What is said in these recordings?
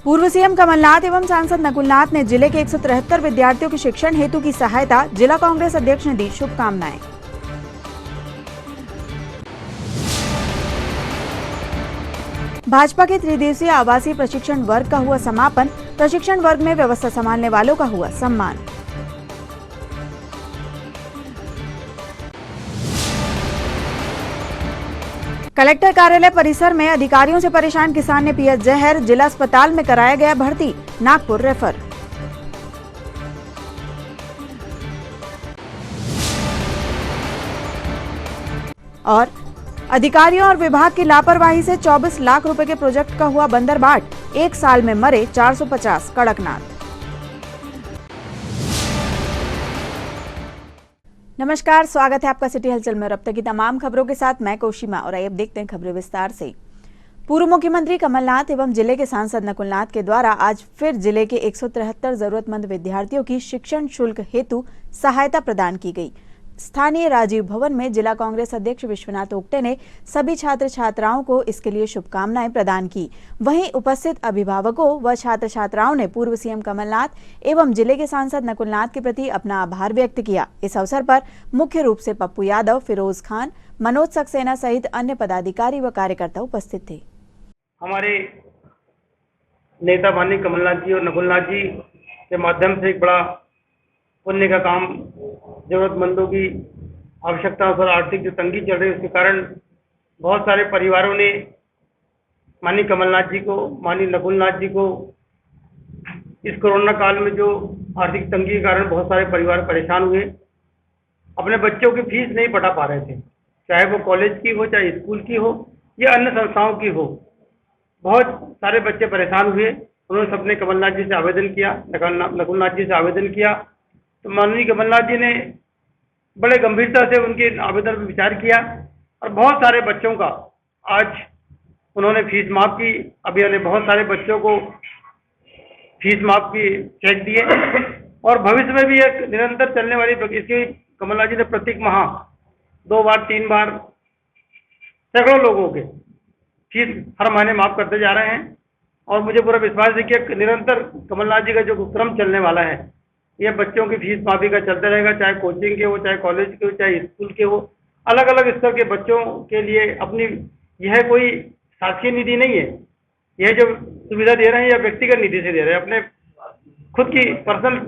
पूर्व सीएम कमलनाथ एवं सांसद नकुलनाथ ने जिले के 173 विद्यार्थियों के शिक्षण हेतु की सहायता। जिला कांग्रेस अध्यक्ष ने दी शुभकामनाएं। भाजपा के त्रिदिवसीय आवासीय प्रशिक्षण वर्ग का हुआ समापन। प्रशिक्षण वर्ग में व्यवस्था संभालने वालों का हुआ सम्मान। कलेक्टर कार्यालय परिसर में अधिकारियों से परेशान किसान ने पिया जहर। जिला अस्पताल में कराया गया भर्ती, नागपुर रेफर। और अधिकारियों और विभाग की लापरवाही से 24 लाख रुपए के प्रोजेक्ट का हुआ बंदरबाट। 1 साल में मरे 450 कड़कनाथ। नमस्कार, स्वागत है आपका सिटी हलचल में। अब तक की तमाम खबरों के साथ मैं कौशिमा और अब देखते हैं खबरें विस्तार से। पूर्व मुख्यमंत्री कमलनाथ एवं जिले के सांसद नकुलनाथ के द्वारा आज फिर जिले के 173 जरूरतमंद विद्यार्थियों की शिक्षण शुल्क हेतु सहायता प्रदान की गई। स्थानीय राजीव भवन में जिला कांग्रेस अध्यक्ष विश्वनाथ ओक्टे ने सभी छात्र छात्राओं को इसके लिए शुभकामनाएं प्रदान की। वहीं उपस्थित अभिभावकों व छात्र छात्राओं ने पूर्व सीएम कमलनाथ एवं जिले के सांसद नकुलनाथ के प्रति अपना आभार व्यक्त किया। इस अवसर पर मुख्य रूप से पप्पू यादव, फिरोज खान, मनोज सक्सेना सहित अन्य पदाधिकारी व कार्यकर्ता उपस्थित थे। हमारे नेता माननीय कमलनाथ जी और नकुलनाथ जी के माध्यम से एक बड़ा पुण्य का काम, जरूरतमंदों की आवश्यकता और आर्थिक जो तंगी चल रही है उसके कारण बहुत सारे परिवारों ने माननीय कमलनाथ जी को, माननीय नकुलनाथ जी को इस कोरोना काल में जो आर्थिक तंगी के कारण बहुत सारे परिवार परेशान हुए, अपने बच्चों की फीस नहीं पटा पा रहे थे, चाहे वो कॉलेज की हो, चाहे स्कूल की हो या अन्य संस्थाओं की हो। बहुत सारे बच्चे परेशान हुए। उन्होंने सबने कमलनाथ जी से आवेदन किया, नकुलनाथ जी से आवेदन किया, तो माननीय कमलनाथ जी ने बड़े गंभीरता से उनके आवेदन पर विचार किया और बहुत सारे बच्चों का आज उन्होंने फीस माफ की। अभी उन्होंने बहुत सारे बच्चों को फीस माफ की चेक दिए और भविष्य में भी एक निरंतर चलने वाली इसकी कमलनाथ जी ने प्रत्येक माह 2 बार 3 बार सैकड़ों लोगों के फीस हर महीने माफ करते जा रहे हैं और मुझे पूरा विश्वास है कि निरंतर कमलनाथ जी का जो क्रम चलने वाला है, यह बच्चों की फीस माफी का चलता रहेगा, चाहे कोचिंग के हो, चाहे कॉलेज के हो, चाहे स्कूल के हो। अलग अलग स्तर के बच्चों के लिए अपनी, यह कोई शासकीय निधि नहीं है, यह जो सुविधा दे रहे हैं यह व्यक्तिगत निधि से दे रहे हैं, अपने खुद की पर्सनल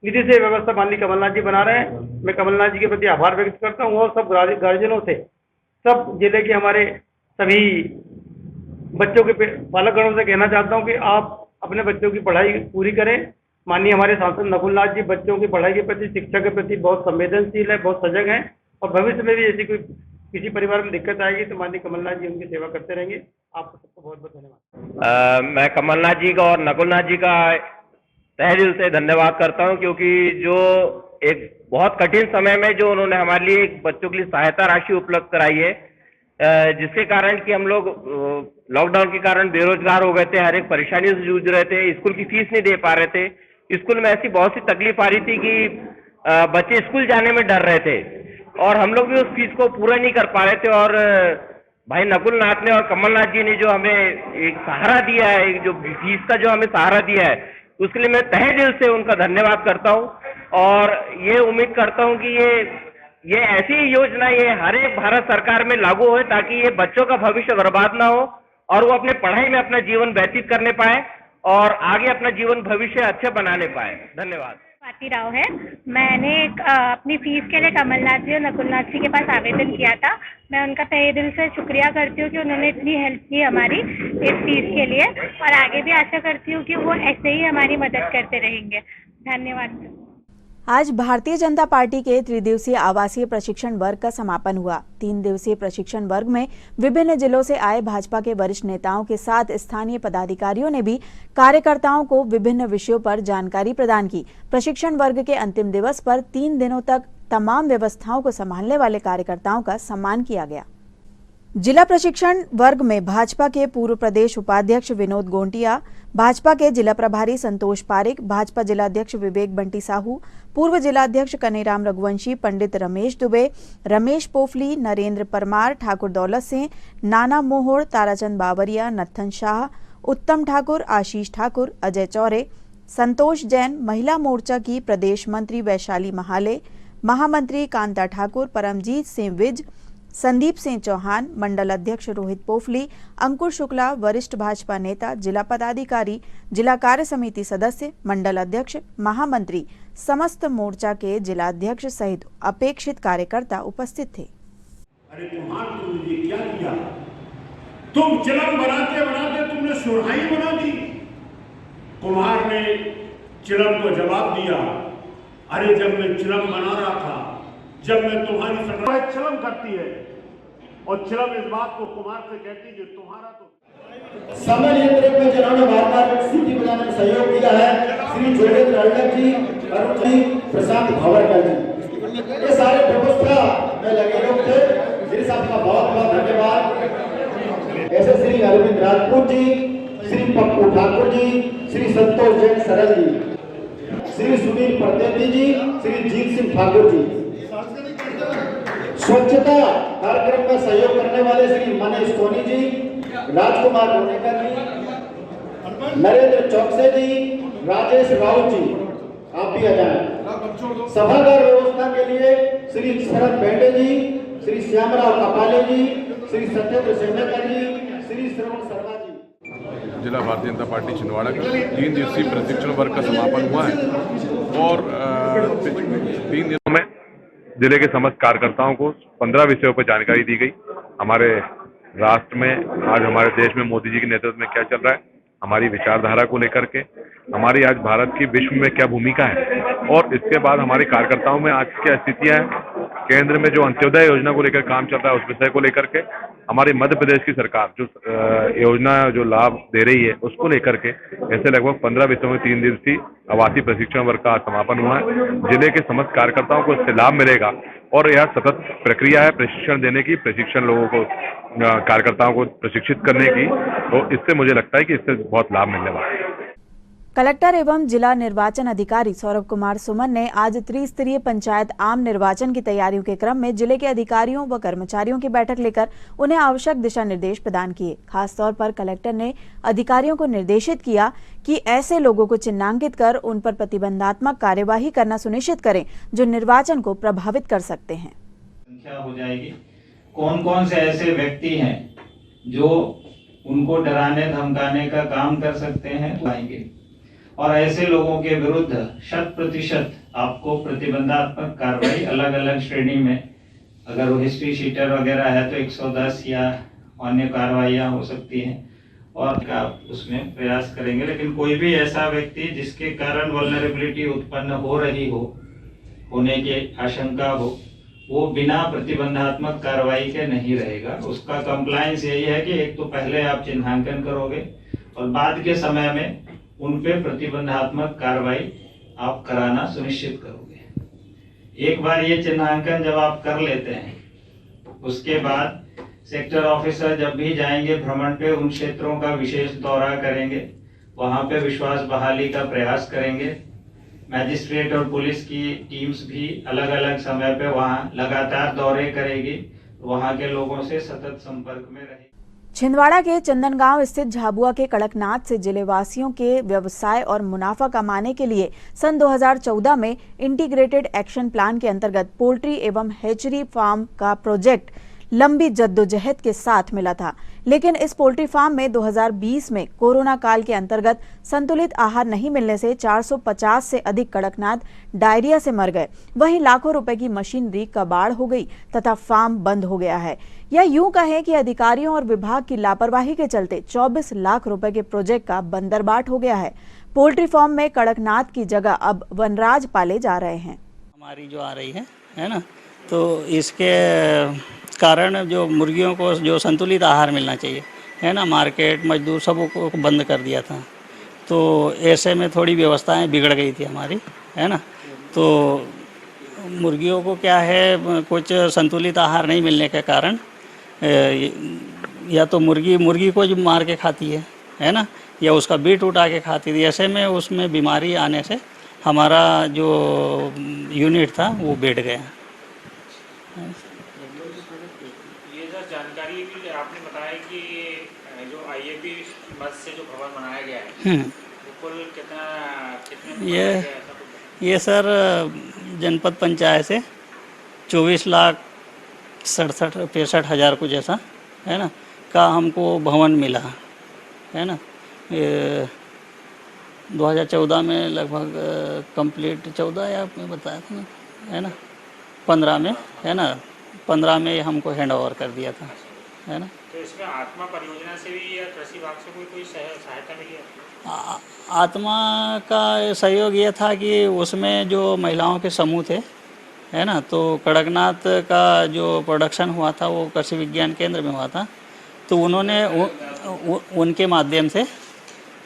निधि से व्यवस्था माननीय कमलनाथ जी बना रहे हैं। मैं कमलनाथ जी के प्रति आभार व्यक्त करता हूँ और सब गार्जियनों से, सब जिले के हमारे सभी बच्चों के पालकगणों से कहना चाहता हूँ कि आप अपने बच्चों की पढ़ाई पूरी करें। माननीय हमारे सांसद नकुलनाथ जी बच्चों की पढ़ाई के प्रति, शिक्षा के प्रति बहुत संवेदनशील है, बहुत सजग हैं और भविष्य में भी ऐसी कोई किसी परिवार में दिक्कत आएगी तो माननीय कमलनाथ जी उनकी सेवा करते रहेंगे। आपको सबको बहुत बहुत धन्यवाद। मैं कमलनाथ जी का और नकुलनाथ जी का तहे दिल से धन्यवाद करता हूं, क्योंकि जो एक बहुत कठिन समय में जो उन्होंने हमारे लिए एक बच्चों के लिए सहायता राशि उपलब्ध कराई है, जिसके कारण कि हम लोग लॉकडाउन के कारण बेरोजगार हो गए थे, हर एक परेशानियों से जूझ रहे थे, स्कूल की फीस नहीं दे पा रहे थे, स्कूल में ऐसी बहुत सी तकलीफ आ रही थी कि बच्चे स्कूल जाने में डर रहे थे और हम लोग भी उस फीस को पूरा नहीं कर पा रहे थे। और भाई नकुलनाथ ने और कमलनाथ जी ने जो हमें एक सहारा दिया है, जो फीस का जो हमें सहारा दिया है, उसके लिए मैं तहे दिल से उनका धन्यवाद करता हूं और ये उम्मीद करता हूं कि ये ऐसी योजना ये हर एक भारत सरकार में लागू हो ताकि ये बच्चों का भविष्य बर्बाद ना हो और वो अपने पढ़ाई में अपना जीवन व्यतीत करने पाए और आगे अपना जीवन भविष्य अच्छा बनाने पाए। धन्यवाद। स्वाति राव है। मैंने अपनी फीस के लिए कमलनाथ जी और नकुलनाथ जी के पास आवेदन किया था। मैं उनका तहे दिल से शुक्रिया करती हूँ कि उन्होंने इतनी हेल्प की हमारी इस फीस के लिए और आगे भी आशा करती हूँ कि वो ऐसे ही हमारी मदद करते रहेंगे। धन्यवाद। आज भारतीय जनता पार्टी के त्रिदिवसीय आवासीय प्रशिक्षण वर्ग का समापन हुआ। 3 दिवसीय प्रशिक्षण वर्ग में विभिन्न जिलों से आए भाजपा के वरिष्ठ नेताओं के साथ स्थानीय पदाधिकारियों ने भी कार्यकर्ताओं को विभिन्न विषयों पर जानकारी प्रदान की। प्रशिक्षण वर्ग के अंतिम दिवस पर 3 दिनों तक तमाम व्यवस्थाओं को संभालने वाले कार्यकर्ताओं का सम्मान किया गया। जिला प्रशिक्षण वर्ग में भाजपा के पूर्व प्रदेश उपाध्यक्ष विनोद गोंटिया, भाजपा के जिला प्रभारी संतोष पारिक, भाजपा जिलाध्यक्ष विवेक बंटी साहू, पूर्व जिलाध्यक्ष कन्हैयाराम रघुवंशी, पंडित रमेश दुबे, रमेश पोफली, नरेंद्र परमार, ठाकुर दौलत सिंह, नाना मोहोड़, ताराचंद बावरिया, नत्थन शाह, उत्तम ठाकुर, आशीष ठाकुर, अजय चौरे, संतोष जैन, महिला मोर्चा की प्रदेश मंत्री वैशाली महाले, महामंत्री कांता ठाकुर, परमजीत सिंह विज, संदीप सिंह चौहान, मंडल अध्यक्ष रोहित पोफली, अंकुर शुक्ला, वरिष्ठ भाजपा नेता, जिला पदाधिकारी, जिला कार्य समिति सदस्य, मंडल अध्यक्ष, महामंत्री, समस्त मोर्चा के जिला अध्यक्ष सहित अपेक्षित कार्यकर्ता उपस्थित थे। अरे कुम्हार, तुमने ये क्या किया? तुम चिलम बनाते बनाते तुमने सुरहाई बना दी। कुम्हार ने चिलम को जवाब दिया, अरे जब मैं चिलम बना रहा था, जब मैं तुम्हारी संग्रह चिलम करती है, और चिलम इस बात को कुम्हार से कहती कि तुम्हारा तो समय नियंत्रण में जिन्होंने बार-बार सीटी बजाने में सहयोग किया है, श्री जोगेंद्र अल्लक जी, अरुण जी, प्रशांत भावरकर जी, ये सारे व्यवस्था में लगे लोग थे, जिन सबका बहुत बहुत धन्यवाद। ऐसे श्री अरविंद राजपूत जी, श्री पप्पू ठाकुर जी, श्री संतोष जैन सरल जी, श्री सुनील परदेती जी, श्री जीत सिंह ठाकुर जी, स्वच्छता कार्यक्रम में सहयोग करने वाले श्री मनीष सोनी जी, राजकुमार रोनेकर जी, नरेंद्र चौकसे जी, राजेश राउत जी, आप भी आ जाएं। सभागार व्यवस्था के लिए श्री शरद बेंडे जी, श्री श्यामराव कपाले जी, श्री सत्येंद्र सेनेकर जी, श्री श्रवण शर्मा जी। जिला भारतीय जनता पार्टी छिंदवाड़ा का 3 दिवसीय प्रशिक्षण वर्ग का समापन हुआ है और 3 दिनों में जिले के समस्त कार्यकर्ताओं को 15 विषयों पर जानकारी दी गई। हमारे राष्ट्र में, आज हमारे देश में मोदी जी के नेतृत्व में क्या चल रहा है, हमारी विचारधारा को लेकर के, हमारी आज भारत की विश्व में क्या भूमिका है, और इसके बाद हमारे कार्यकर्ताओं में आज क्या स्थितियां हैं, केंद्र में जो अंत्योदय योजना को लेकर काम चल रहा है उस विषय को लेकर के, हमारी मध्य प्रदेश की सरकार जो योजना जो लाभ दे रही है उसको लेकर के, ऐसे लगभग 15 विषयों में 3 दिवसीय आवासीय प्रशिक्षण वर्ग का समापन हुआ है। जिले के समस्त कार्यकर्ताओं को इससे लाभ मिलेगा और यह सतत प्रक्रिया है प्रशिक्षण देने की, प्रशिक्षण लोगों को, कार्यकर्ताओं को प्रशिक्षित करने की, तो इससे मुझे लगता है कि इससे बहुत लाभ मिलने वाला है। कलेक्टर एवं जिला निर्वाचन अधिकारी सौरभ कुमार सुमन ने आज त्रिस्तरीय पंचायत आम निर्वाचन की तैयारियों के क्रम में जिले के अधिकारियों व कर्मचारियों की बैठक लेकर उन्हें आवश्यक दिशा निर्देश प्रदान किए। खासतौर पर कलेक्टर ने अधिकारियों को निर्देशित किया कि ऐसे लोगों को चिन्हांकित कर उन पर प्रतिबंधात्मक कार्यवाही करना सुनिश्चित करें जो निर्वाचन को प्रभावित कर सकते हैं। संख्या हो जाएगी, कौन कौन से ऐसे व्यक्ति हैं जो उनको डराने धमकाने का काम कर सकते हैं आएंगे, और ऐसे लोगों के विरुद्ध 100% आपको प्रतिबंधात्मक कार्रवाई अलग अलग श्रेणी में, अगर वो हिस्ट्री शीटर वगैरह है तो 110 या अन्य कार्रवाइयाँ हो सकती हैं, और का उसमें प्रयास करेंगे। लेकिन कोई भी ऐसा व्यक्ति जिसके कारण वल्नरेबिलिटी उत्पन्न हो रही हो, होने की आशंका हो, वो बिना प्रतिबंधात्मक कार्रवाई के नहीं रहेगा। उसका कंप्लायंस यही है कि एक तो पहले आप चिन्हांकन करोगे और बाद के समय में उन पे प्रतिबंधात्मक कार्रवाई आप कराना सुनिश्चित करोगे। एक बार ये चिन्हांकन जब आप कर लेते हैं, उसके बाद सेक्टर ऑफिसर जब भी जाएंगे भ्रमण पे, उन क्षेत्रों का विशेष दौरा करेंगे, वहाँ पे विश्वास बहाली का प्रयास करेंगे। मैजिस्ट्रेट और पुलिस की टीम्स भी अलग अलग समय पे वहाँ लगातार दौरे करेगी, वहाँ के लोगों से सतत संपर्क में रहेगी। छिंदवाड़ा के चंदनगांव स्थित झाबुआ के कड़कनाथ से जिले वासियों के व्यवसाय और मुनाफा कमाने के लिए सन 2014 में इंटीग्रेटेड एक्शन प्लान के अंतर्गत पोल्ट्री एवं हैचरी फार्म का प्रोजेक्ट लंबी जद्दोजहद के साथ मिला था। लेकिन इस पोल्ट्री फार्म में 2020 में कोरोना काल के अंतर्गत संतुलित आहार नहीं मिलने से 450 से अधिक कड़कनाथ डायरिया से मर गए। वहीं लाखों रुपए की मशीनरी कबाड़ हो गई तथा फार्म बंद हो गया है। या यूं कहें कि अधिकारियों और विभाग की लापरवाही के चलते 24 लाख रुपए के प्रोजेक्ट का बंदरबाट हो गया है। पोल्ट्री फार्म में कड़कनाथ की जगह अब वनराज पाले जा रहे हैं। हमारी जो आ रही है ना, तो इसके कारण जो मुर्गियों को जो संतुलित आहार मिलना चाहिए है ना, मार्केट मजदूर सबको बंद कर दिया था। तो ऐसे में थोड़ी व्यवस्थाएं बिगड़ गई थी हमारी, है ना। तो मुर्गियों को क्या है, कुछ संतुलित आहार नहीं मिलने के कारण या तो मुर्गी को जो मार के खाती है ना, या उसका बीट उठा के खाती थी। ऐसे में उसमें बीमारी आने से हमारा जो यूनिट था वो बैठ गया। ये जो जानकारी भी आपने बताया कि जो आईएपी बस से जो भवन बनाया गया है हम्म। वो कुल कितने में ये बनाया गया है, ऐसा कुछ बताइए। ये सर जनपद पंचायत से 24,67,65,000 कुछ ऐसा है ना का हमको भवन मिला है ना। ये 2014 में लगभग कंप्लीट 14 या आपने बताया था ना है ना 15 में है ना 15 में हमको हैंड ओवर कर दिया था है ना। तो इसमें आत्मा परियोजना से भी या कृषि विभाग से कोई सहायता मिली है? आत्मा का सहयोग ये था कि उसमें जो महिलाओं के समूह थे है ना तो कड़कनाथ का जो प्रोडक्शन हुआ था वो कृषि विज्ञान केंद्र में हुआ था तो उन्होंने उनके माध्यम से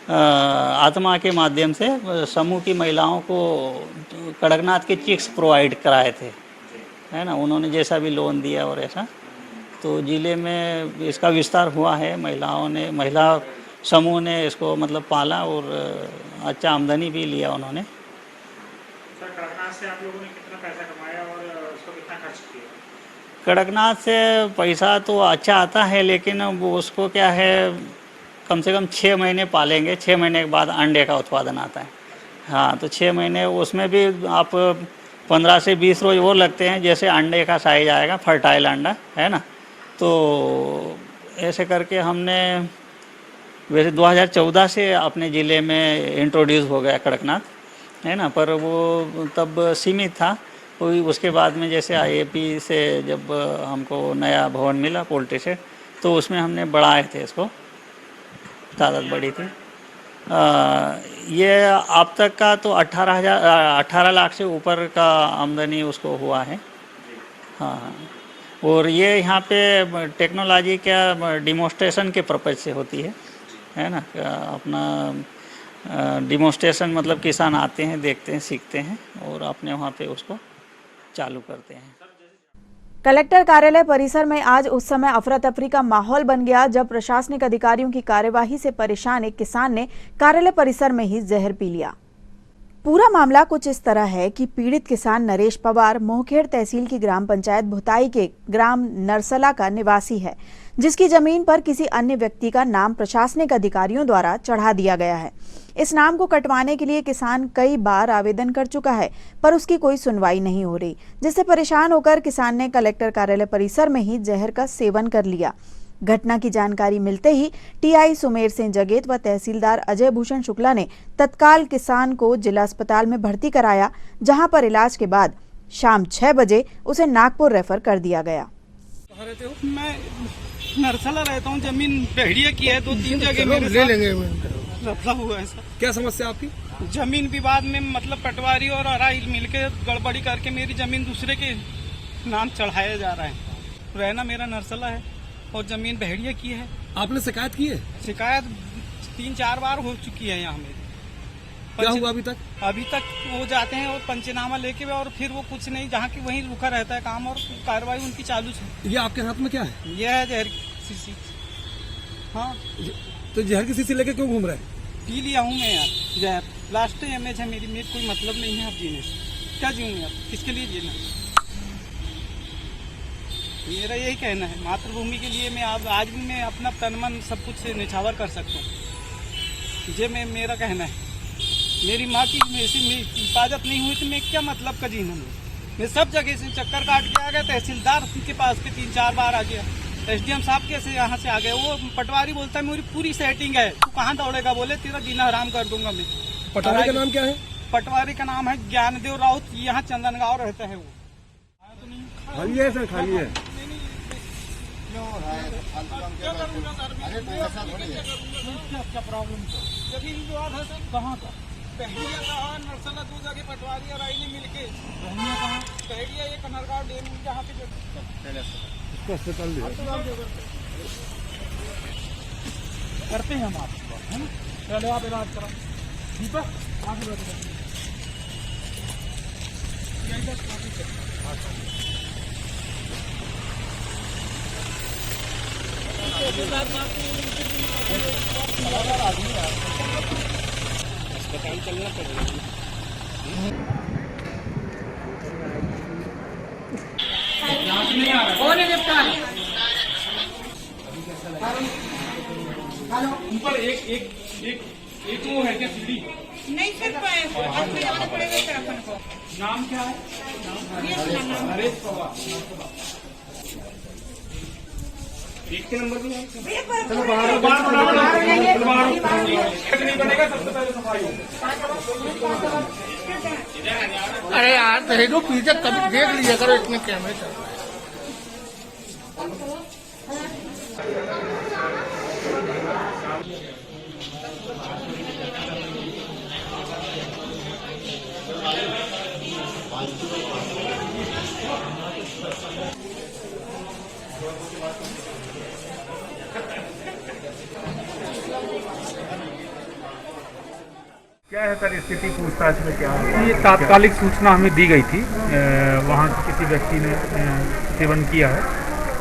आत्मा के माध्यम से समूह की महिलाओं को कड़कनाथ के चिक्स प्रोवाइड कराए थे है ना। उन्होंने जैसा भी लोन दिया और ऐसा तो ज़िले में इसका विस्तार हुआ है। महिला समूह ने इसको मतलब पाला और अच्छा आमदनी भी लिया उन्होंने। सर कड़कनाथ से आप लोगों ने कितना पैसा कमाया और उसको कितना खर्च किया? कड़कनाथ से पैसा तो अच्छा आता है लेकिन वो उसको क्या है कम से कम 6 महीने पालेंगे, 6 महीने के बाद अंडे का उत्पादन आता है। हाँ तो 6 महीने उसमें भी आप 15 से 20 रोज वो लगते हैं जैसे अंडे का साइज आएगा फर्टाइल अंडा है ना। तो ऐसे करके हमने वैसे 2014 से अपने ज़िले में इंट्रोड्यूस हो गया कड़कनाथ है ना पर वो तब सीमित था। कोई उसके बाद में जैसे आईएपी से जब हमको नया भवन मिला पोल्ट्री से तो उसमें हमने बढ़ाए थे इसको तादाद बढ़ी थी। ये अब तक का तो 18 लाख से ऊपर का आमदनी उसको हुआ है। हाँ और ये यहाँ पे टेक्नोलॉजी क्या डिमोस्ट्रेशन के पर्पज से होती है ना। अपना डिमोस्ट्रेशन मतलब किसान आते हैं देखते हैं सीखते हैं और अपने वहाँ पे उसको चालू करते हैं। कलेक्टर कार्यालय परिसर में आज उस समय अफरा तफरी का माहौल बन गया जब प्रशासनिक अधिकारियों की कार्यवाही से परेशान एक किसान ने कार्यालय परिसर में ही जहर पी लिया। पूरा मामला कुछ इस तरह है कि पीड़ित किसान नरेश पवार मोहखेड़ तहसील की ग्राम पंचायत भुताई के ग्राम नरसला का निवासी है जिसकी जमीन पर किसी अन्य व्यक्ति का नाम प्रशासनिक अधिकारियों द्वारा चढ़ा दिया गया है। इस नाम को कटवाने के लिए किसान कई बार आवेदन कर चुका है पर उसकी कोई सुनवाई नहीं हो रही जिससे परेशान होकर किसान ने कलेक्टर कार्यालय परिसर में ही जहर का सेवन कर लिया। घटना की जानकारी मिलते ही टीआई सुमेर सिंह जगेत व तहसीलदार अजय भूषण शुक्ला ने तत्काल किसान को जिला अस्पताल में भर्ती कराया जहां पर इलाज के बाद शाम 6 बजे उसे नागपुर रेफर कर दिया गया। मैं नरसला रहता हूँ, जमीन पहड़िया की है, 2-3 जगह मेरे ले लेंगे रफा हुआ है सर। क्या समस्या आपकी? जमीन विवाद में मतलब पटवारी और अराइल मिलके गड़बड़ी करके मेरी जमीन दूसरे के नाम चढ़ाया जा रहा है। रहना मेरा नरसला है और जमीन बहड़िया की है। आपने शिकायत की है? शिकायत 3-4 बार हो चुकी है यहाँ मेरी। क्या हुआ अभी तक? अभी तक वो जाते हैं और पंचनामा लेके और फिर वो कुछ नहीं, जहाँ की वहीं रुका रहता है काम और कार्रवाई उनकी चालू है। ये आपके हाथ में क्या है? ये है जहर की शीशी। हाँ तो जहर की शीशी लेके क्यों घूम रहे हैं? पी लिया हूँ मैं यार जहर। लास्ट एमएच है मेरी कोई मतलब नहीं है अब जीने से। क्या जीऊँगी अब, किसके लिए जीना? मेरा यही कहना है, मातृभूमि के लिए मैं आज भी मैं अपना तन मन सब कुछ से निछावर कर सकता हूँ। ये मेरा कहना है। मेरी माँ की हिफाजत नहीं हुई तो मैं क्या मतलब का जीना? मैं सब जगह से चक्कर काट के आ गया, तहसीलदार के पास के 3-4 बार आ गया, एसडीएम साहब के से यहाँ से आ गए। वो पटवारी बोलता है मेरी पूरी सेटिंग है, तू कहाँ दौड़ेगा? बोले तेरा जीना हराम कर दूंगा मैं। पटवारी का नाम क्या है? पटवारी का नाम है ज्ञानदेव राउत, यहाँ चंदनगांव रहता है वो। खाली है सर, खाली है। क्या प्रॉब्लम? जमीन विवाद है सर। कहाँ का? पहलिया कहा नरसला 2 जगह पटवारी और आईने मिलके। पहलिया ये कनरगांव डेम जहाँ पे अस्पताल करते हैं हम आपको, है ना? पहले आप इलाज करो। दीपक आगे बढ़ो। अस्पताल चलना पड़ेगा। कौन है ऊपर एक वो है क्या सीढ़ी? नहीं सर, आपको जाना पड़ेगा उत्तराखंड को। नाम क्या है? नरेश पवार। एक के नंबर भी है। चलो बाहर नहीं बनेगा, सबसे पहले सफाई होगी। अरे यार दो पीछे कभी देख लिया करो, इतने कैमरे चल रहे हैं। क्या है सर स्थिति, पूछताछ में क्या है? ये तात्कालिक सूचना हमें दी गई थी, वहाँ के किसी व्यक्ति ने सेवन किया है।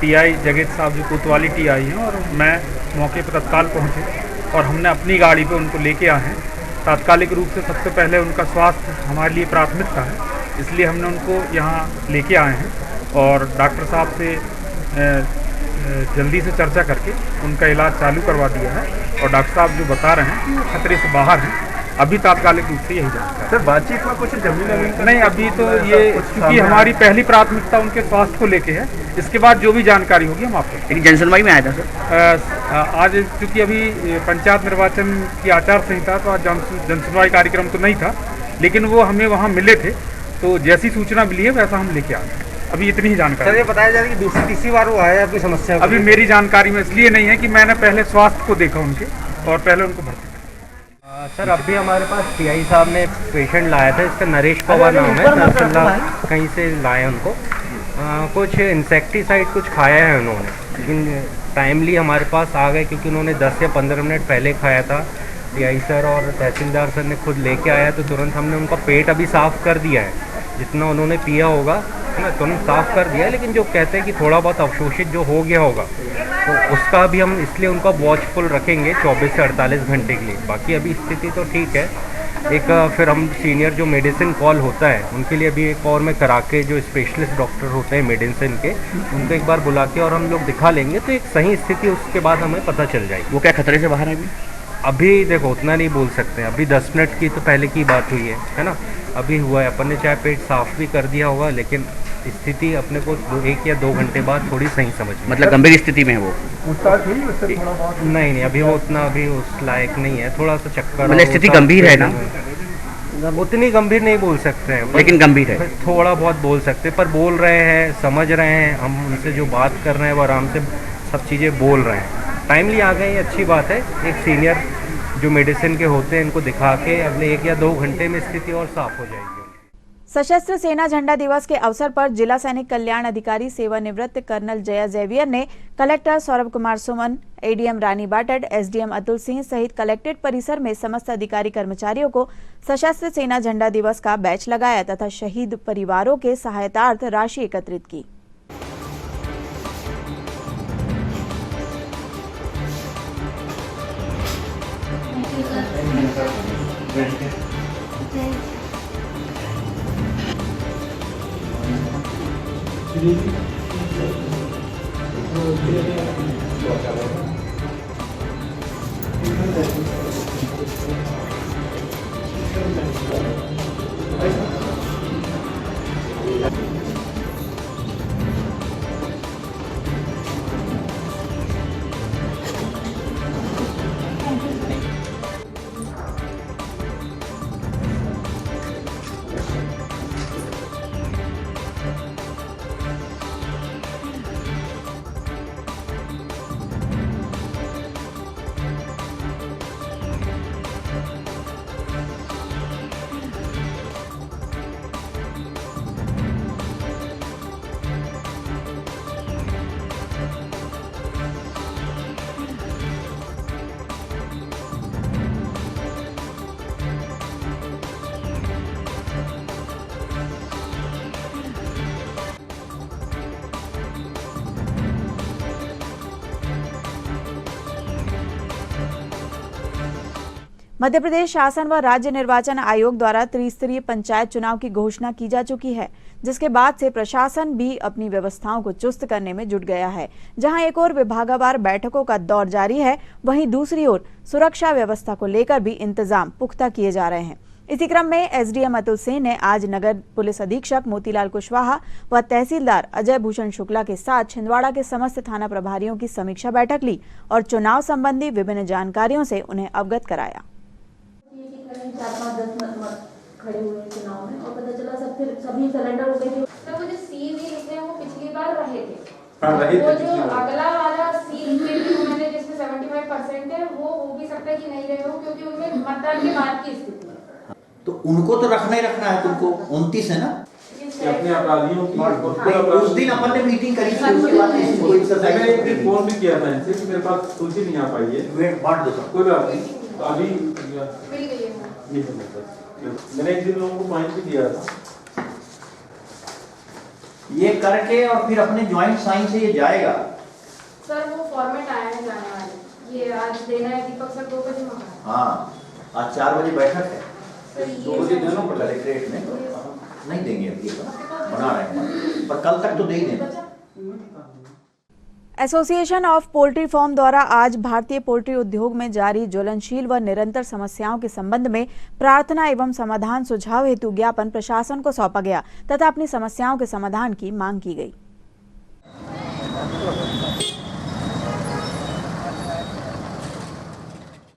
टीआई जगत साहब जो कोतवाली टीआई हैं और मैं मौके पर तत्काल पहुँचे और हमने अपनी गाड़ी पे उनको लेके आए हैं। तात्कालिक रूप से सबसे पहले उनका स्वास्थ्य हमारे लिए प्राथमिकता है, इसलिए हमने उनको यहाँ लेके आए हैं और डॉक्टर साहब से जल्दी से चर्चा करके उनका इलाज चालू करवा दिया है और डॉक्टर साहब जो बता रहे हैं कि वो खतरे से बाहर हैं। अभी तात्कालिक रूप से यही जानकारी। सर बातचीत में कुछ जमीन नहीं, अभी तो ये क्योंकि हमारी पहली प्राथमिकता उनके स्वास्थ्य को लेके है, इसके बाद जो भी जानकारी होगी हम आपको। एक जनसुनवाई में आया था सर आज, क्योंकि अभी पंचायत निर्वाचन की आचार संहिता, तो आज जनसुनवाई कार्यक्रम तो नहीं था, लेकिन वो हमें वहाँ मिले थे, तो जैसी सूचना मिली है वैसा हम लेके आ गए। अभी इतनी ही जानकारी। सर ये बताया जा रहा है कि दूसरी तीसरी बार वो आया आपकी समस्या? अभी मेरी जानकारी में इसलिए नहीं है कि मैंने पहले स्वास्थ्य को देखा उनके और पहले उनको भर्ती। सर अभी हमारे पास टीआई साहब ने पेशेंट लाया था, इसका नरेश पवार नाम है, नरसिल्ला कहीं से लाए उनको। कुछ इंसेक्टिसाइड कुछ खाया है उन्होंने, लेकिन टाइमली हमारे पास आ गए क्योंकि उन्होंने 10 या 15 मिनट पहले खाया था। टीआई सर और तहसीलदार सर ने खुद लेके आया तो तुरंत हमने उनका पेट अभी साफ़ कर दिया है, जितना उन्होंने पिया होगा है ना, तुरंत साफ़ कर दिया है। लेकिन जो कहते हैं कि थोड़ा बहुत अवशोषित जो हो गया होगा तो उसका भी हम इसलिए उनका वॉचफुल रखेंगे 24 से 48 घंटे के लिए। बाकी अभी स्थिति तो ठीक है। एक फिर हम सीनियर जो मेडिसिन कॉल होता है उनके लिए अभी एक और मैं करा के, जो स्पेशलिस्ट डॉक्टर होते हैं मेडिसिन के, उनको एक बार बुला के और हम लोग दिखा लेंगे तो एक सही स्थिति उसके बाद हमें पता चल जाएगी। वो क्या खतरे से बाहर है अभी देखो उतना नहीं बोल सकते, अभी 10 मिनट की तो पहले की बात हुई है ना, अभी हुआ है। अपन ने चाहे पेट साफ भी कर दिया होगा, लेकिन स्थिति अपने को 1 या 2 घंटे बाद थोड़ी सही समझ में। मतलब गंभीर स्थिति में है वो? नहीं, अभी वो उतना अभी उस लायक नहीं है, थोड़ा सा चक्कर। मतलब स्थिति गंभीर है ना? उतनी गंभीर नहीं बोल सकते हैं, लेकिन गंभीर है, थोड़ा बहुत बोल सकते हैं। पर बोल रहे हैं, समझ रहे हैं, हम उनसे जो बात कर रहे हैं वो आराम से सब चीज़ें बोल रहे हैं। टाइमली आ गए, ये अच्छी बात है। एक सीनियर जो मेडिसिन के होते हैं इनको दिखा के अगले 1 या 2 घंटे में स्थिति और साफ हो जाएगी। सशस्त्र सेना झंडा दिवस के अवसर पर जिला सैनिक कल्याण अधिकारी सेवानिवृत्त कर्नल जया जेवियर ने कलेक्टर सौरभ कुमार सुमन, एडीएम रानी बाटड, एसडीएम अतुल सिंह सहित कलेक्ट्रेट परिसर में समस्त अधिकारी कर्मचारियों को सशस्त्र सेना झंडा दिवस का बैच लगाया तथा शहीद परिवारों के सहायतार्थ राशि एकत्रित की। मध्य प्रदेश शासन व राज्य निर्वाचन आयोग द्वारा त्रिस्तरीय पंचायत चुनाव की घोषणा की जा चुकी है, जिसके बाद से प्रशासन भी अपनी व्यवस्थाओं को चुस्त करने में जुट गया है। जहां एक ओर विभागवार बैठकों का दौर जारी है, वहीं दूसरी ओर सुरक्षा व्यवस्था को लेकर भी इंतजाम पुख्ता किए जा रहे हैं। इसी क्रम में एसडीएम अतुल सिंह ने आज नगर पुलिस अधीक्षक मोतीलाल कुशवाहा व तहसीलदार अजय भूषण शुक्ला के साथ छिंदवाड़ा के समस्त थाना प्रभारियों की समीक्षा बैठक ली और चुनाव संबंधी विभिन्न जानकारियों से उन्हें अवगत कराया। 4-5-10 खड़े हुए हैं चुनाव में और पता चला सभी सरेंडर हो गए थे। तो वो जो सील भी लिखे हैं वो पिछली बार रहे थे। वो जो अगला वाला सील पे भी उन्होंने जिसमें 75% है वो हो भी सकता है कि नहीं रहे हो, क्योंकि उनमें मतदान के बाद की स्थिति है। तो उनको तो रखना ही रखना है, तुमको 29 है ना अपने अपराधियों की। उस दिन अपन ने मीटिंग करी थी, उसके बाद मैंने फोन भी किया था इनसे कि मेरे पास सूची नहीं आ पाई है। वेट बांट दो, कोई बात नहीं, तो अभी मिल गई है। मैंने एक दिन लोगों को पॉइंट भी दिया था। ये करके और फिर अपने ज्वाइंट साइन से ये जाएगा। सर वो फॉर्मेट आया है जाने वाले, ये आज देना है दीपक सर 2 बजे मंगा। हाँ, आज 4 बजे बैठक है, सर 2 बजे देना पड़ेगा कलेक्ट्रेट में। नहीं देंगे अभी, बना रहे हैं, पर कल तक तो दे ही देंगे। एसोसिएशन ऑफ पोल्ट्री फार्म द्वारा आज भारतीय पोल्ट्री उद्योग में जारी ज्वलनशील व निरंतर समस्याओं के संबंध में प्रार्थना एवं समाधान सुझाव हेतु ज्ञापन प्रशासन को सौंपा गया तथा अपनी समस्याओं के समाधान की मांग की गई।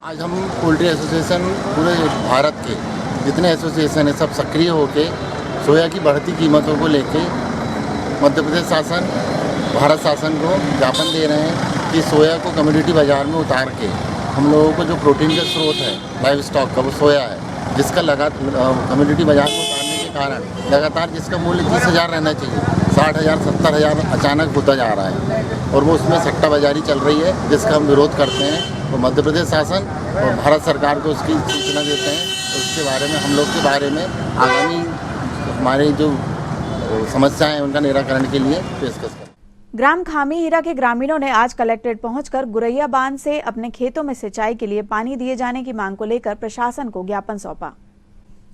आज हम पोल्ट्री एसोसिएशन पूरे भारत के जितने एसोसिएशन है सब सक्रिय होकर सोया की बढ़ती कीमतों को लेके मध्य प्रदेश शासन भारत शासन को ज्ञापन दे रहे हैं कि सोया को कम्युनिटी बाज़ार में उतार के हम लोगों को जो प्रोटीन का स्रोत है लाइव स्टॉक का वो सोया है, जिसका कम्युनिटी बाज़ार में उतारने के कारण लगातार जिसका मूल्य 30,000 रहना चाहिए 60,000 70,000 अचानक होता जा रहा है और वो उसमें सट्टाबाजारी चल रही है, जिसका हम विरोध करते हैं। तो मध्य प्रदेश शासन और भारत सरकार को उसकी सूचना देते हैं। उसके बारे में हम लोग के बारे में आगामी हमारे जो समस्याएं हैं उनका निराकरण के लिए पेशकश करें। ग्राम खामी हीरा के ग्रामीणों ने आज कलेक्ट्रेट पहुंचकर गुरैया बांध से अपने खेतों में सिंचाई के लिए पानी दिए जाने की मांग को लेकर प्रशासन को ज्ञापन सौंपा।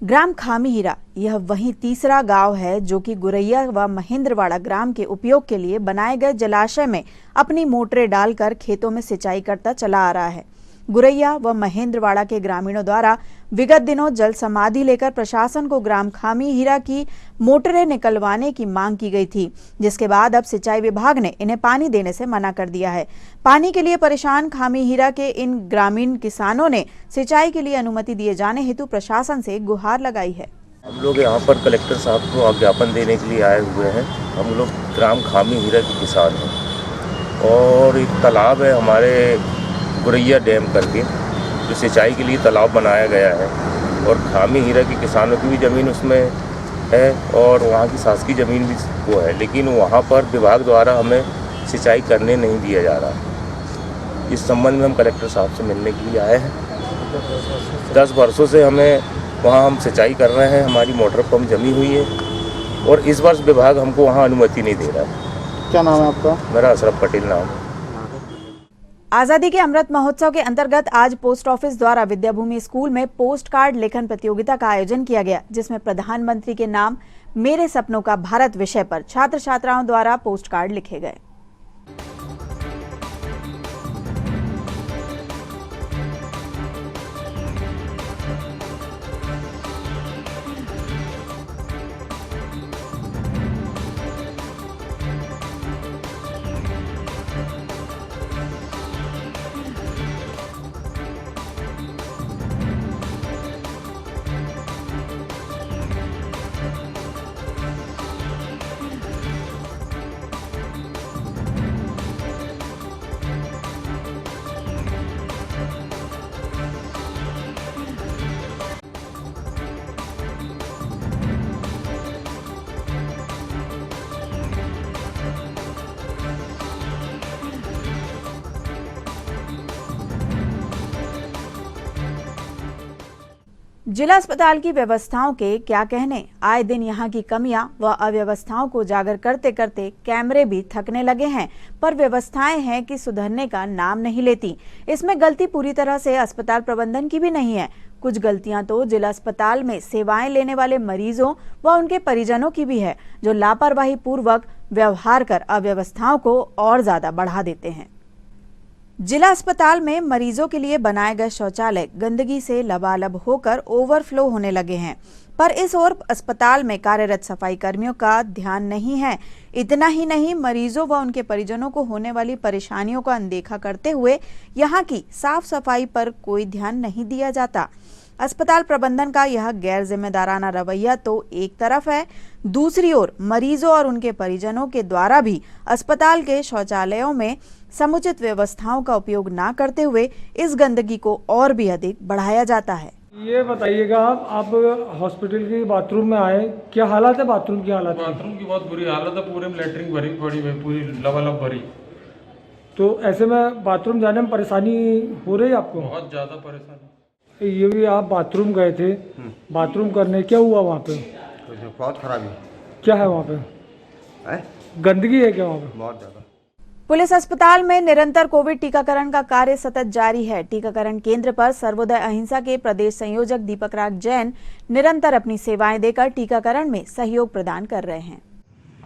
ग्राम खामी हीरा यह वही तीसरा गांव है जो कि गुरैया व महेंद्रवाड़ा ग्राम के उपयोग के लिए बनाए गए जलाशय में अपनी मोटरें डालकर खेतों में सिंचाई करता चला आ रहा है। गुरैया व महेंद्रवाड़ा के ग्रामीणों द्वारा विगत दिनों जल समाधि लेकर प्रशासन को ग्राम खामी हीरा की मोटरें निकलवाने की मांग की गई थी, जिसके बाद अब सिंचाई विभाग ने इन्हें पानी देने से मना कर दिया है। पानी के लिए परेशान खामी हीरा के इन ग्रामीण किसानों ने सिंचाई के लिए अनुमति दिए जाने हेतु प्रशासन से गुहार लगाई है। हम लोग यहाँ पर कलेक्टर साहब को ज्ञापन देने के लिए आए हुए हैं। हम लोग ग्राम खामी हीरा के किसान हैं और एक तालाब है हमारे गुरैया डैम करके जो सिंचाई के लिए तालाब बनाया गया है और खामी हीरा के किसानों की भी ज़मीन उसमें है और वहाँ की शासकीय ज़मीन भी वो है, लेकिन वहाँ पर विभाग द्वारा हमें सिंचाई करने नहीं दिया जा रहा। इस संबंध में हम कलेक्टर साहब से मिलने के लिए आए हैं। 10 वर्षों से हमें वहाँ हम सिंचाई कर रहे हैं, हमारी मोटर पंप जमी हुई है और इस वर्ष विभाग हमको वहाँ अनुमति नहीं दे रहा है। क्या नाम है आपका? मेरा अशरफ पटेल नाम है। आजादी के अमृत महोत्सव के अंतर्गत आज पोस्ट ऑफिस द्वारा विद्याभूमि स्कूल में पोस्ट कार्ड लेखन प्रतियोगिता का आयोजन किया गया, जिसमें प्रधानमंत्री के नाम मेरे सपनों का भारत विषय पर छात्र छात्राओं द्वारा पोस्ट कार्ड लिखे गए। जिला अस्पताल की व्यवस्थाओं के क्या कहने। आए दिन यहाँ की कमियां व अव्यवस्थाओं को उजागर करते करते कैमरे भी थकने लगे हैं, पर व्यवस्थाएं हैं कि सुधरने का नाम नहीं लेती। इसमें गलती पूरी तरह से अस्पताल प्रबंधन की भी नहीं है। कुछ गलतियां तो जिला अस्पताल में सेवाएं लेने वाले मरीजों व उनके परिजनों की भी है, जो लापरवाही पूर्वक व्यवहार कर अव्यवस्थाओं को और ज्यादा बढ़ा देते हैं। जिला अस्पताल में मरीजों के लिए बनाए गए शौचालय गंदगी से लबालब होकर ओवरफ्लो होने लगे हैं, पर इस ओर अस्पताल में कार्यरत सफाई कर्मियों का ध्यान नहीं है। इतना ही नहीं, मरीजों व उनके परिजनों को होने वाली परेशानियों का अनदेखा करते हुए यहाँ की साफ सफाई पर कोई ध्यान नहीं दिया जाता। अस्पताल प्रबंधन का यह गैर जिम्मेदाराना रवैया तो एक तरफ है, दूसरी ओर मरीजों और उनके परिजनों के द्वारा भी अस्पताल के शौचालयों में समुचित व्यवस्थाओं का उपयोग न करते हुए इस गंदगी को और भी अधिक बढ़ाया जाता है। ये बताइएगा, आप हॉस्पिटल के बाथरूम में आए, क्या हालत है बाथरूम की? बाथरूम की बहुत बुरी हालत है, पूरे में लैट्रिन भरी पड़ी है, पूरी लबालब भरी। तो ऐसे में बाथरूम जाने में परेशानी हो रही है आपको? बहुत ज़्यादा परेशानी। ये भी आप बाथरूम गए थे, बाथरूम करने, क्या हुआ वहाँ पे? बहुत खराबी। क्या है वहाँ पे? गंदगी है क्या वहाँ पे? बहुत ज़्यादा। पुलिस अस्पताल में निरंतर कोविड टीकाकरण का कार्य सतत जारी है। टीकाकरण केंद्र पर सर्वोदय अहिंसा के प्रदेश संयोजक दीपक राज जैन निरंतर अपनी सेवाएं देकर टीकाकरण में सहयोग प्रदान कर रहे हैं।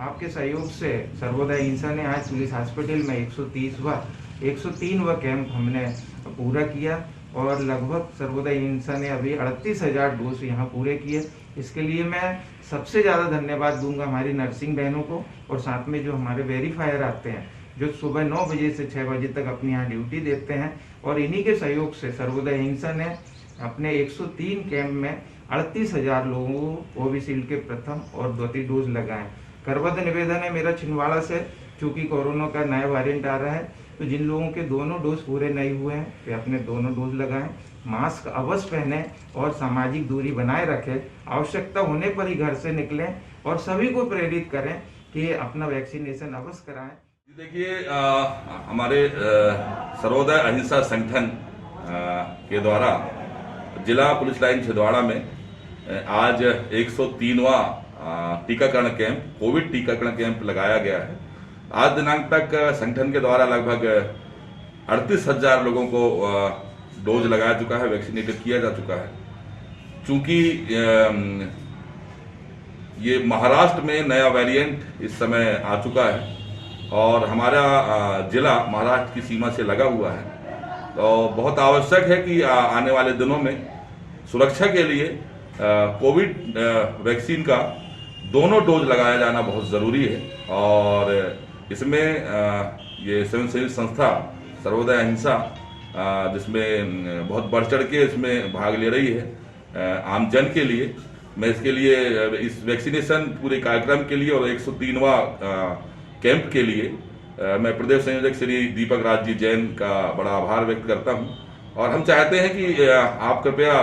आपके सहयोग से सर्वोदय अहिंसा ने आज पुलिस हॉस्पिटल में 103वां कैंप हमने पूरा किया और लगभग सर्वोदय अहिंसा ने अभी 38,000 डोज यहाँ पूरे किए। इसके लिए मैं सबसे ज़्यादा धन्यवाद दूंगा हमारी नर्सिंग बहनों को और साथ में जो हमारे वेरीफायर आते हैं, जो सुबह 9 बजे से 6 बजे तक अपनी यहाँ ड्यूटी देते हैं। और इन्हीं के सहयोग से सर्वोदय अहिंसा ने अपने 103 कैंप में 38,000 लोगों को कोविशील्ड के प्रथम और द्वितीय डोज लगाए। करबद्ध निवेदन है मेरा छिंदवाड़ा से, चूँकि कोरोना का नया वेरिएंट आ रहा है, तो जिन लोगों के दोनों डोज पूरे नहीं हुए हैं वे अपने दोनों डोज लगाएं, मास्क अवश्य पहनें और सामाजिक दूरी बनाए रखें। आवश्यकता होने पर ही घर से निकलें और सभी को प्रेरित करें कि अपना वैक्सीनेशन अवश्य कराएं। देखिए, हमारे सर्वोदय अहिंसा संगठन के द्वारा जिला पुलिस लाइन छिंदवाड़ा में आज 103वां टीकाकरण कैंप, कोविड टीकाकरण कैंप लगाया गया है। आज दिनांक तक संगठन के द्वारा लगभग 38,000 लोगों को डोज लगाया चुका है, वैक्सीनेटेड किया जा चुका है। चूंकि ये महाराष्ट्र में नया वेरिएंट इस समय आ चुका है और हमारा जिला महाराष्ट्र की सीमा से लगा हुआ है, तो बहुत आवश्यक है कि आने वाले दिनों में सुरक्षा के लिए कोविड वैक्सीन का दोनों डोज लगाया जाना बहुत ज़रूरी है। और इसमें ये स्वयंसेवी संस्था सर्वोदय अहिंसा जिसमें बहुत बढ़ चढ़ के इसमें भाग ले रही है आमजन के लिए। मैं इसके लिए इस वैक्सीनेशन पूरे कार्यक्रम के लिए और 103वां कैंप के लिए मैं प्रदेश संयोजक श्री दीपक राज जी जैन का बड़ा आभार व्यक्त करता हूं। और हम चाहते हैं कि आप कृपया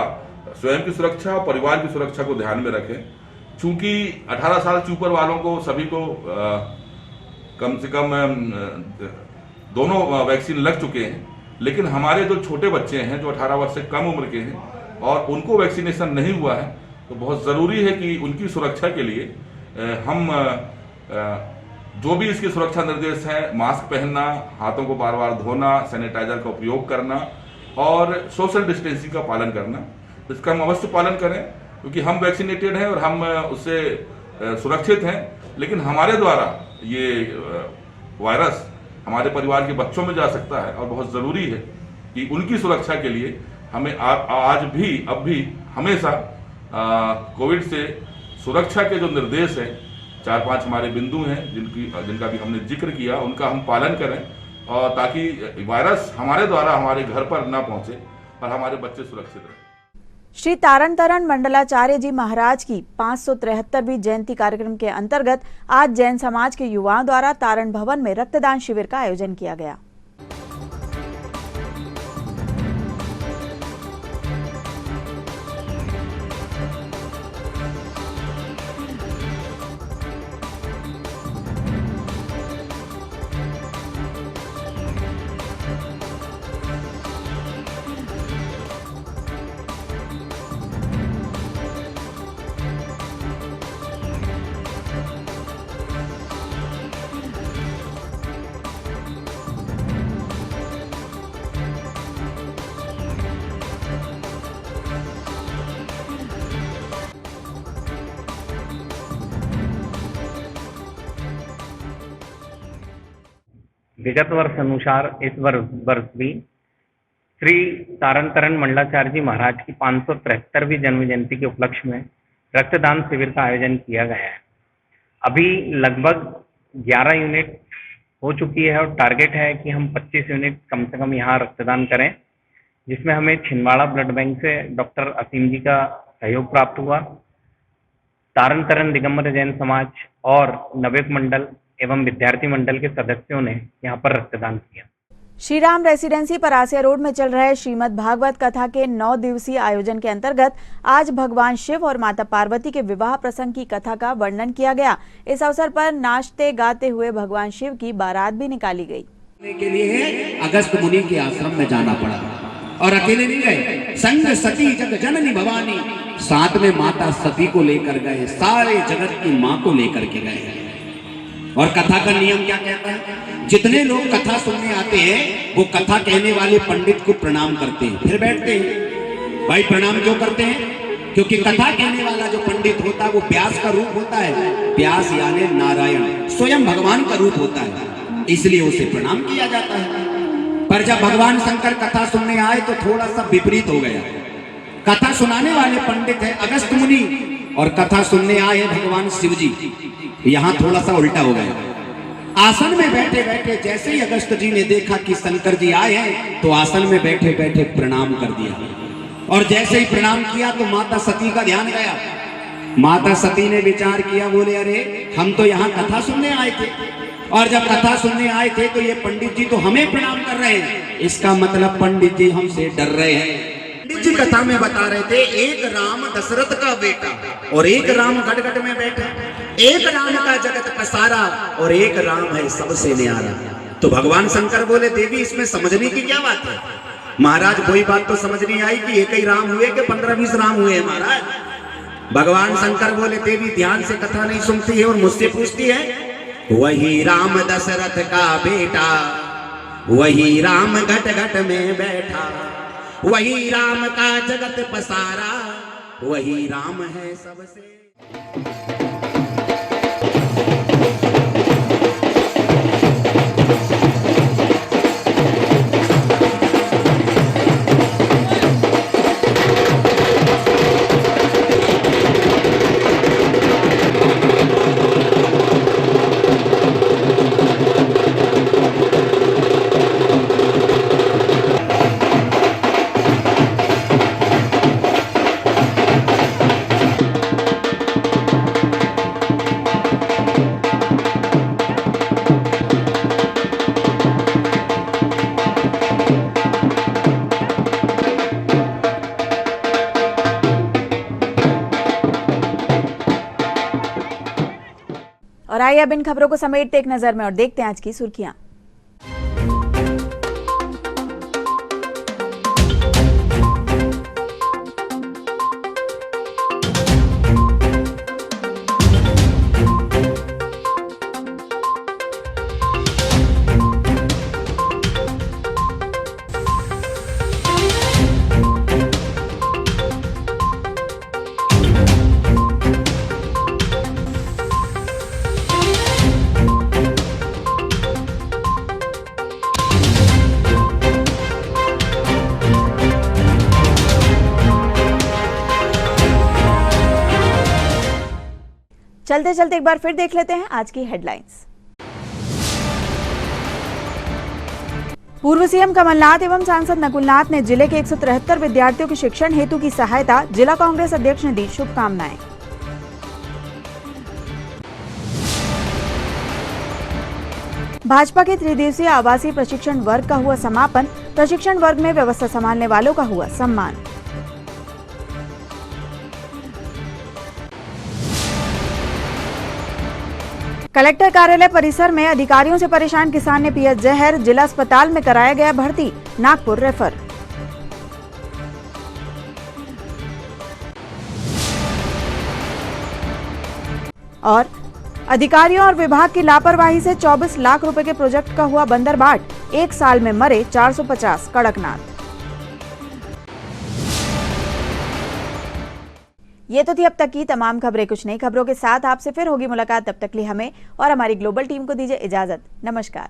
स्वयं की सुरक्षा और परिवार की सुरक्षा को ध्यान में रखें। चूंकि 18 साल से ऊपर वालों को सभी को कम से कम दोनों वैक्सीन लग चुके हैं, लेकिन हमारे जो छोटे बच्चे हैं जो 18 वर्ष से कम उम्र के हैं और उनको वैक्सीनेशन नहीं हुआ है, तो बहुत ज़रूरी है कि उनकी सुरक्षा के लिए हम जो भी इसके सुरक्षा निर्देश हैं, मास्क पहनना, हाथों को बार बार धोना, सैनिटाइजर का उपयोग करना और सोशल डिस्टेंसिंग का पालन करना, इसका हम अवश्य पालन करें। क्योंकि हम वैक्सीनेटेड हैं और हम उससे सुरक्षित हैं, लेकिन हमारे द्वारा ये वायरस हमारे परिवार के बच्चों में जा सकता है और बहुत ज़रूरी है कि उनकी सुरक्षा के लिए हमें आज भी अब भी हमेशा कोविड से सुरक्षा के जो निर्देश हैं, 4-5 हमारे बिंदु हैं जिनका भी हमने जिक्र किया, उनका हम पालन करें और ताकि वायरस हमारे द्वारा हमारे घर पर ना पहुंचे और हमारे बच्चे सुरक्षित रहें। श्री तारण तारण मंडलाचार्य जी महाराज की 573वीं जयंती कार्यक्रम के अंतर्गत आज जैन समाज के युवाओं द्वारा तारण भवन में रक्तदान शिविर का आयोजन किया गया। विगत वर्ष अनुसार इस वर्ष भी श्री तारण तरण मंडलाचार्य जी महाराज की 573वीं जन्म जयंती के उपलक्ष्य में रक्तदान शिविर का आयोजन किया गया है। अभी लगभग 11 यूनिट हो चुकी है और टारगेट है कि हम 25 यूनिट कम से कम यहाँ रक्तदान करें, जिसमें हमें छिंदवाड़ा ब्लड बैंक से डॉक्टर असीम जी का सहयोग प्राप्त हुआ। तारण तरण दिगंबर जैन समाज और नवेक मंडल एवं विद्यार्थी मंडल के सदस्यों ने यहाँ पर रक्तदान किया। श्री राम रेसिडेंसी परासिया रोड में चल रहे श्रीमद् भागवत कथा के 9 दिवसीय आयोजन के अंतर्गत आज भगवान शिव और माता पार्वती के विवाह प्रसंग की कथा का वर्णन किया गया। इस अवसर पर नाचते गाते हुए भगवान शिव की बारात भी निकाली गई। के लिए अगस्त मुनि के आश्रम में जाना पड़ा और अकेले नहीं गए, संग सती जग जननी भवानी, साथ में माता सती को लेकर गए, सारे जगत की माँ को लेकर के गए। और कथा का नियम क्या कहता है? जितने लोग कथा सुनने आते हैं वो कथा कहने वाले पंडित को प्रणाम करते हैं, फिर बैठते हैं। भाई प्रणाम क्यों करते हैं? क्योंकि कथा कहने वाला जो पंडित होता है वो व्यास का रूप होता है। व्यास यानी नारायण स्वयं भगवान का रूप होता है, इसलिए उसे प्रणाम किया जाता है। पर जब भगवान शंकर कथा सुनने आए तो थोड़ा सा विपरीत हो गया। कथा सुनाने वाले पंडित है अगस्त मुनि और कथा सुनने आए भगवान शिव जी, यहाँ थोड़ा सा उल्टा हो गया। आसन में बैठे बैठे जैसे ही अगस्त जी ने देखा कि शंकर जी आए हैं तो आसन में बैठे बैठे प्रणाम कर दिया। और जैसे ही प्रणाम किया तो माता सती का ध्यान गया। माता सती ने विचार किया, बोले अरे हम तो यहाँ कथा सुनने आए थे और जब कथा सुनने आए थे तो ये पंडित जी तो हमें प्रणाम कर रहे हैं, इसका मतलब पंडित जी हमसे डर रहे हैं। पंडित जी कथा में बता रहे थे एक राम दशरथ का बेटा और एक राम गटगट में बैठा, एक राम का जगत पसारा और एक राम है सबसे न्यारा। तो भगवान शंकर बोले देवी इसमें समझने की क्या बात है? महाराज कोई बात तो समझ नहीं आई कि एक ही राम हुए कि 15-20 राम हुए महाराज। भगवान शंकर बोले देवी ध्यान से कथा नहीं सुनती है और मुझसे पूछती है। वही राम दशरथ का बेटा, वही राम घट घट में बैठा, वही राम का जगत पसारा, वही राम है सबसे। और आइए अब इन खबरों को समेटते एक नजर में और देखते हैं आज की सुर्खियां। चलते चलते एक बार फिर देख लेते हैं आज की हेडलाइंस। पूर्व सीएम कमलनाथ एवं सांसद नकुलनाथ ने जिले के 173 विद्यार्थियों के शिक्षण हेतु की सहायता, जिला कांग्रेस अध्यक्ष ने दी शुभकामनाएं। भाजपा के 3 दिवसीय आवासीय प्रशिक्षण वर्ग का हुआ समापन, प्रशिक्षण वर्ग में व्यवस्था संभालने वालों का हुआ सम्मान। कलेक्टर कार्यालय परिसर में अधिकारियों से परेशान किसान ने पिया जहर, जिला अस्पताल में कराया गया भर्ती, नागपुर रेफर। और अधिकारियों और विभाग की लापरवाही से 24 लाख रुपए के प्रोजेक्ट का हुआ बंदरबाट, 1 साल में मरे 450 कड़कनाथ। ये तो थी अब तक की तमाम खबरें। कुछ नई खबरों के साथ आपसे फिर होगी मुलाकात। तब तक लिए हमें और हमारी ग्लोबल टीम को दीजिए इजाजत। नमस्कार।